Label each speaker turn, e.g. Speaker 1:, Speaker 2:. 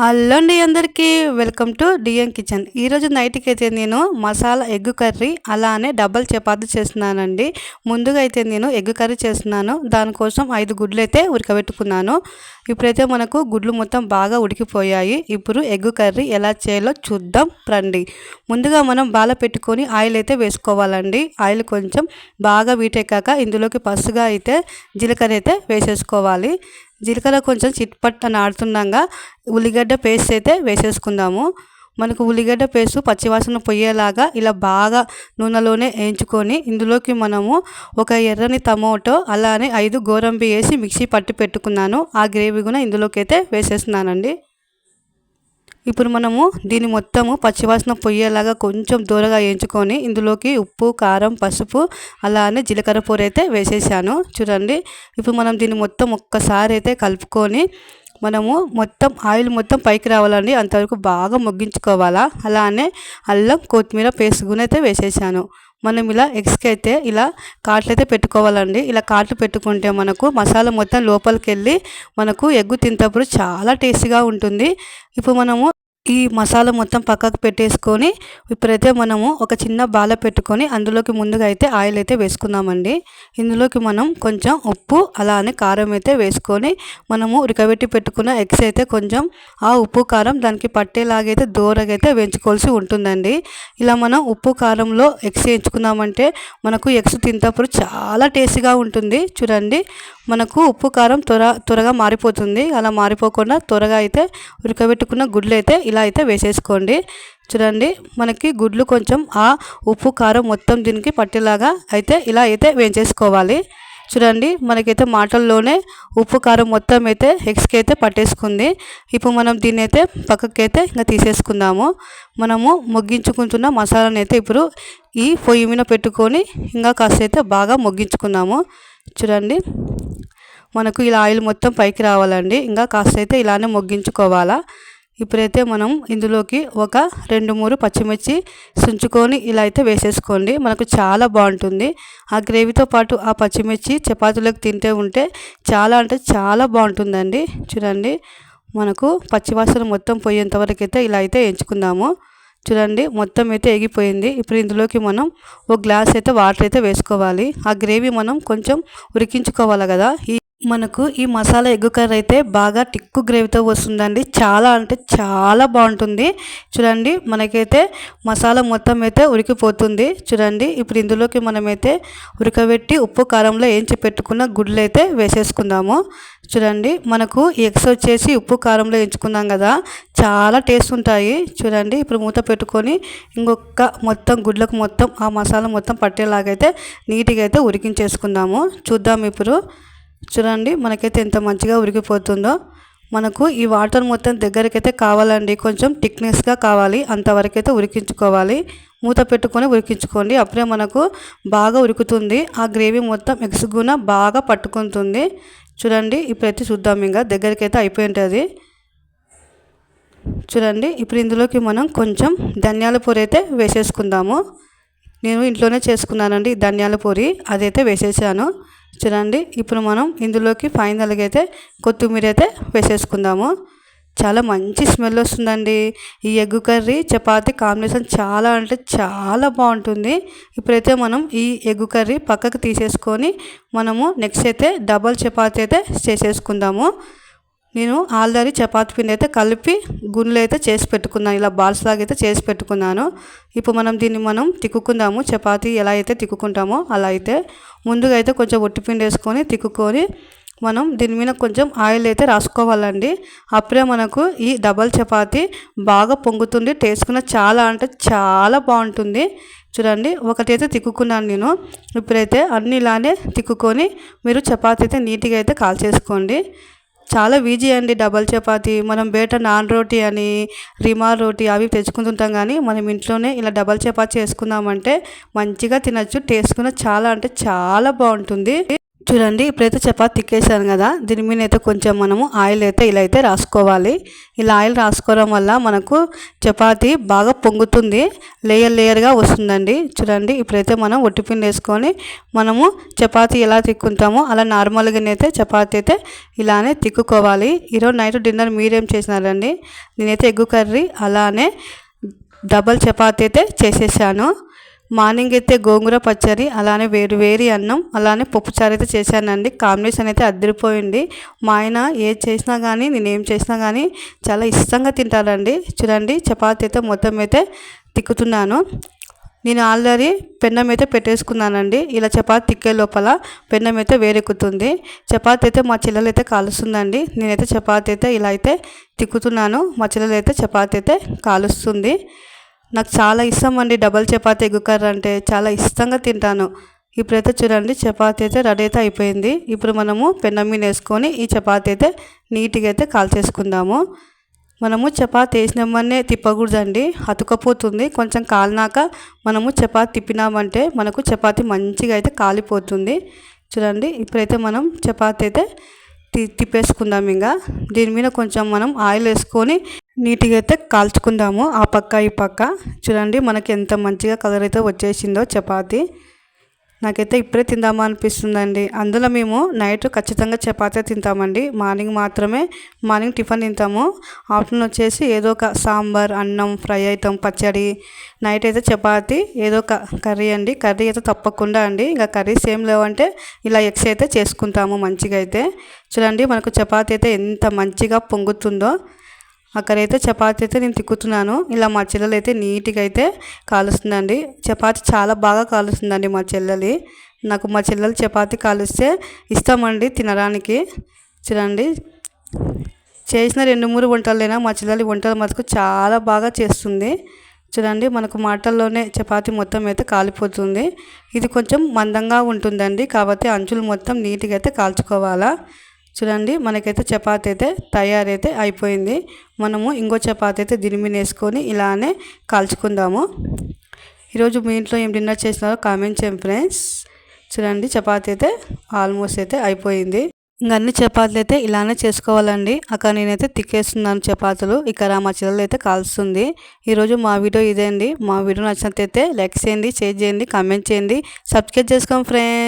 Speaker 1: Hello అండి అందరికీ welcome to డిఎన్ kitchen. ఈరోజు నైట్కి అయితే నేను మసాలా ఎగ్ కర్రీ అలానే డబల్ చపాతీ చేస్తున్నానండి. ముందుగా అయితే నేను ఎగ్ కర్రీ చేస్తున్నాను. దానికోసం 5 గుడ్లు అయితే ఉడకబెట్టుకున్నాను. ఇప్పుడైతే మనకు గుడ్లు మొత్తం బాగా ఉడికిపోయాయి. ఇప్పుడు ఎగ్ కర్రీ ఎలా చేయాలో చూద్దాం రండి. ముందుగా మనం బాల పెట్టుకొని ఆయిల్ అయితే వేసుకోవాలండి. ఆయిల్ కొంచెం బాగా వీటెక్కాక ఇందులోకి పసుగా అయితే జీలకర్ర అయితే వేసేసుకోవాలి. జీలకర్ర కొంచెం చిట్పట్ అని ఆడుతుండగా ఉల్లిగడ్డ పేస్ట్ అయితే వేసేసుకుందాము. మనకు ఉల్లిగడ్డ పేస్ట్ పచ్చివాసన పోయేలాగా ఇలా బాగా నూనెలోనే వేయించుకొని ఇందులోకి మనము ఒక ఎర్రని టమోటో అలానే 5 గోరంబి వేసి మిక్సీ పట్టి పెట్టుకున్నాను. ఆ గ్రేవీ కూడా ఇందులోకి అయితే వేసేస్తున్నానండి. ఇప్పుడు మనము దీన్ని మొత్తము పచ్చివాసన పొయ్యేలాగా కొంచెం దూరగా వేయించుకొని ఇందులోకి ఉప్పు, కారం, పసుపు అలానే జీలకర్ర పొడి అయితే వేసేసాను. చూడండి, ఇప్పుడు మనం దీన్ని మొత్తం ఒక్కసారి అయితే కలుపుకొని మనము మొత్తం ఆయిల్ మొత్తం పైకి రావాలండి. అంతవరకు బాగా మొగ్గించుకోవాలా. అలానే అల్లం, కొత్తిమీర పేస్ట్ కూడా అయితే వేసేసాను. మనం ఇలా ఎగ్స్కి అయితే ఇలా కాట్లు అయితే పెట్టుకోవాలండి. ఇలా కాట్లు పెట్టుకుంటే మనకు మసాలా మొత్తం లోపలికి వెళ్ళి మనకు ఎగ్గు తింటప్పుడు చాలా టేస్టీగా ఉంటుంది. ఇప్పుడు మనము ఈ మసాలా మొత్తం పక్కకు పెట్టేసుకొని ఇప్పుడైతే మనము ఒక చిన్న బాల పెట్టుకొని అందులోకి ముందుగా అయితే ఆయిల్ అయితే వేసుకుందామండి. ఇందులోకి మనం కొంచెం ఉప్పు అలానే కారం అయితే వేసుకొని మనము ఉడకబెట్టి పెట్టుకున్న ఎగ్స్ అయితే కొంచెం ఆ ఉప్పు కారం దానికి పట్టేలాగైతే దూరగా అయితే వేయించుకోవాల్సి ఉంటుందండి. ఇలా మనం ఉప్పు కారంలో ఎగ్స్ వేయించుకున్నామంటే మనకు ఎగ్స్ తింటప్పుడు చాలా టేస్టీగా ఉంటుంది. చూడండి, మనకు ఉప్పు కారం త్వరగా మారిపోతుంది. అలా మారిపోకుండా త్వరగా అయితే ఉడకబెట్టుకున్న గుడ్లు అయితే ఇలా అయితే వేసేసుకోండి. చూడండి, మనకి గుడ్లు కొంచెం ఆ ఉప్పు కారం మొత్తం దీనికి పట్టేలాగా అయితే ఇలా అయితే వేయించేసుకోవాలి. చూడండి, మనకైతే మాటల్లోనే ఉప్పు కారం మొత్తం అయితే ఎగ్స్కి అయితే పట్టేసుకుంది. ఇప్పుడు మనం దీన్ని అయితే పక్కకైతే ఇంకా తీసేసుకుందాము. మనము మొగ్గించుకుంటున్న మసాలాని అయితే ఇప్పుడు ఈ పొయ్యి మీద పెట్టుకొని ఇంకా కాస్త అయితే బాగా మొగ్గించుకుందాము. చూడండి, మనకు ఇలా ఆయిల్ మొత్తం పైకి రావాలండి. ఇంకా కాస్త అయితే ఇలానే మొగ్గించుకోవాలా. ఇప్పుడైతే మనం ఇందులోకి ఒక 2-3 పచ్చిమిర్చి సుంచుకొని ఇలా అయితే వేసేసుకోండి. మనకు చాలా బాగుంటుంది. ఆ గ్రేవీతో పాటు ఆ పచ్చిమిర్చి చపాతీలోకి తింటే ఉంటే చాలా అంటే చాలా బాగుంటుందండి. చూడండి, మనకు పచ్చివాసన మొత్తం పోయేంతవరకు అయితే ఇలా అయితే ఎంచుకుందాము. చూడండి, మొత్తం అయితే ఎగిపోయింది. ఇప్పుడు ఇందులోకి మనం ఒక గ్లాస్ అయితే వాటర్ అయితే వేసుకోవాలి. ఆ గ్రేవీ మనం కొంచెం ఉడికించుకోవాలి కదా. మనకు ఈ మసాలా ఎగ్ కర్రీ అయితే బాగా టిక్కు గ్రేవీతో వస్తుందండి. చాలా అంటే చాలా బాగుంటుంది. చూడండి, మనకైతే మసాలా మొత్తం అయితే ఉడికిపోతుంది. చూడండి, ఇప్పుడు ఇందులోకి మనమైతే ఉడకబెట్టి ఉప్పు కారంలో వేయించి పెట్టుకున్న గుడ్లు అయితే వేసేసుకుందాము. చూడండి, మనకు ఎగ్స్ వచ్చేసి ఉప్పు కారంలో వేయించుకున్నాం కదా, చాలా టేస్ట్ ఉంటాయి. చూడండి, ఇప్పుడు మూత పెట్టుకొని ఇంకొక మొత్తం గుడ్లకు మొత్తం ఆ మసాలా మొత్తం పట్టేలాగైతే నీట్గా అయితే ఉడికించేసుకుందాము. చూద్దాం ఇప్పుడు. చూడండి, మనకైతే ఎంత మంచిగా ఉడికిపోతుందో. మనకు ఈ వాటర్ మొత్తం దగ్గరకైతే కావాలండి, కొంచెం థిక్నెస్గా కావాలి. అంతవరకైతే ఉడికించుకోవాలి. మూత పెట్టుకొని ఉడికించుకోండి. అప్పుడే మనకు బాగా ఉడుకుతుంది. ఆ గ్రేవీ మొత్తం ఎగ్స్ కూడా బాగా పట్టుకుంటుంది. చూడండి, ఇప్పుడైతే చూద్దాం. ఇంకా దగ్గరకైతే అయిపోయి ఉంటుంది. చూడండి, ఇప్పుడు ఇందులోకి మనం కొంచెం ధనియాల పొడి అయితే వేసేసుకుందాము. నేను ఇంట్లోనే చేసుకున్నానండి ధనియాల పొడి, అదైతే వేసేసాను. చూడండి, ఇప్పుడు మనం ఇందులోకి ఫైనల్గా అయితే కొత్తిమీర అయితే వేసేసుకుందాము. చాలా మంచి స్మెల్ వస్తుందండి. ఈ ఎగ్ కర్రీ చపాతీ కాంబినేషన్ చాలా అంటే చాలా బాగుంటుంది. ఇప్పుడైతే మనం ఈ ఎగ్ కర్రీ పక్కకు తీసేసుకొని మనము నెక్స్ట్ అయితే డబల్ చపాతీ అయితే చేసేసుకుందాము. నేను ఆల్రెడీ చపాతీ పిండి అయితే కలిపి గుండ్లు అయితే చేసి పెట్టుకున్నాను. ఇలా బాల్స్ లాగా అయితే చేసి పెట్టుకున్నాను. ఇప్పుడు మనం తిక్కుకుందాము. చపాతీ ఎలా అయితే తిక్కుకుంటామో అలా అయితే ముందుగా అయితే కొంచెం ఒట్టిపిండి వేసుకొని తిక్కుకొని మనం దీని మీద కొంచెం ఆయిల్ అయితే రాసుకోవాలండి. అప్పుడే మనకు ఈ డబల్ చపాతీ బాగా పొంగుతుంది. టేస్ట్ కూడా చాలా అంటే చాలా బాగుంటుంది. చూడండి, ఒకటైతే తిక్కుకున్నాను నేను. ఇప్పుడైతే అన్ని ఇలానే తిక్కుకొని మీరు చపాతీ అయితే నీట్గా అయితే కాల్చేసుకోండి. చాలా ఈజీ అండి డబల్ చపాతీ. మనం బయట నాన్ రోటీ అని రిమాల్ రోటీ అవి తెచ్చుకుంటుంటాం, కానీ మనం ఇంట్లోనే ఇలా డబల్ చపాతీ చేసుకుందామంటే మంచిగా తినచ్చు. టేస్ట్ కూడా చాలా అంటే చాలా బాగుంటుంది. చూడండి ఇప్పుడైతే చపాతీ తిక్కేసాను కదా, దీని మీద అయితే కొంచెం మనము ఆయిల్ అయితే ఇలా అయితే రాసుకోవాలి. ఇలా ఆయిల్ రాసుకోవడం వల్ల మనకు చపాతీ బాగా పొంగుతుంది, లేయర్గా వస్తుందండి. చూడండి ఇప్పుడైతే మనం ఒట్టిపిండి వేసుకొని మనము చపాతీ ఎలా తిక్కుంటామో అలా నార్మల్గానైతే చపాతీ అయితే ఇలానే తిక్కుకోవాలి. ఈరోజు నైట్ డిన్నర్ మీరేం చేసినారండి? నేనైతే ఎగ్గు కర్రీ అలానే డబల్ చపాతీ అయితే చేసేసాను. మార్నింగ్ అయితే గోంగూర పచ్చడి, అలానే వేడి అన్నం, అలానే పప్పుచారు అయితే చేశానండి. కాంబినేషన్ అయితే అదిరిపోయింది. మా ఆయన ఏది చేసినా కానీ, నేను ఏం చేసినా కానీ చాలా ఇష్టంగా తింటారండి. చూడండి చపాతీ అయితే మొత్తం అయితే తిక్కుతున్నాను. నేను ఆల్రెడీ పెన్నం అయితే పెట్టేసుకున్నానండి. ఇలా చపాతీ తిక్కే లోపల పెన్నం అయితే వేరెక్కుతుంది. చపాతీ అయితే మా చెల్లెలు అయితే కాలుస్తుందండి. నేనైతే చపాతీ అయితే ఇలా అయితే తిక్కుతున్నాను. మా చెల్లెలు అయితే చపాతీ అయితే కాలుస్తుంది. నాకు చాలా ఇష్టం అండి డబల్ చపాతీ ఎగ్ కర్రీ అంటే, చాలా ఇష్టంగా తింటాను. ఇప్పుడైతే చూడండి చపాతీ అయితే రెడీ అయితే అయిపోయింది. ఇప్పుడు మనము పెన్నం మీద వేసుకొని ఈ చపాతీ అయితే నీట్గా అయితే కాల్చేసుకుందాము. మనము చపాతీ వేసినామనే తిప్పకూడదండి, అతుకపోతుంది. కొంచెం కాలినాక మనము చపాతీ తిప్పినామంటే మనకు చపాతీ మంచిగా అయితే కాలిపోతుంది. చూడండి ఇప్పుడైతే మనం చపాతీ అయితే తిప్పేసుకుందాం. ఇంకా దీని మీద కొంచెం మనం ఆయిల్ వేసుకొని నీట్గా అయితే కాల్చుకుందాము, ఆ పక్క ఈ పక్క. చూడండి మనకి ఎంత మంచిగా కలర్ అయితే వచ్చేసిందో చపాతీ. నాకైతే ఇప్పుడే తిందామా అనిపిస్తుందండి. అందులో మేము నైట్ ఖచ్చితంగా చపాతీ తింటామండి. మార్నింగ్ టిఫిన్ తింటాము. ఆఫ్టర్నూన్ వచ్చేసి ఏదో ఒక సాంబార్, అన్నం, ఫ్రై ఐటమ్, పచ్చడి. నైట్ అయితే చపాతీ ఏదో ఒక కర్రీ అండి. కర్రీ అయితే తప్పకుండా అండి. ఇంకా కర్రీస్ ఏం లేవంటే ఇలా ఎగ్స్ అయితే చేసుకుంటాము మంచిగా అయితే. చూడండి మనకు చపాతీ అయితే ఎంత మంచిగా పొంగుతుందో. అక్కడైతే చపాతీ అయితే నేను తిక్కుతున్నాను. ఇలా మా చెల్లెలు అయితే నీట్గా అయితే కాలుస్తుందండి. చపాతీ చాలా బాగా కాలుస్తుందండి మా చెల్లెలి. నాకు మా చెల్లెలు చపాతీ కాలుస్తే ఇష్టమండి తినడానికి. చూడండి చేసిన 2-3 వంటలైనా మా చెల్లెలి వంటలు మటుకు చాలా బాగా చేస్తుంది. చూడండి మనకు మాటల్లోనే చపాతీ మొత్తం అయితే కాలిపోతుంది. ఇది కొంచెం మందంగా ఉంటుందండి, కాబట్టి అంచులు మొత్తం నీట్గా అయితే కాల్చుకోవాలా. చూడండి మనకైతే చపాతీ అయితే తయారైతే అయిపోయింది. మనము ఇంకో చపాతీ అయితే దీని మీద వేసుకొని ఇలానే కాల్చుకుందాము. ఈరోజు మీ ఇంట్లో ఏం డిన్నర్ చేసినారో కామెంట్ చేయండి ఫ్రెండ్స్. చూడండి చపాతీ అయితే ఆల్మోస్ట్ అయితే అయిపోయింది. ఇంక అన్ని చపాతీలు అయితే ఇలానే చేసుకోవాలండి. అక్కడ నేనైతే తిక్కేస్తున్నాను చపాతీలు, ఇక్కడ మా చెల్లెలు అయితే కాల్స్తుంది. ఈరోజు మా వీడియో ఇదే అండి. మా వీడియో నచ్చినట్లయితే లైక్ చేయండి, షేర్ చేయండి, కామెంట్ చేయండి, సబ్స్క్రైబ్ చేసుకోండి ఫ్రెండ్స్.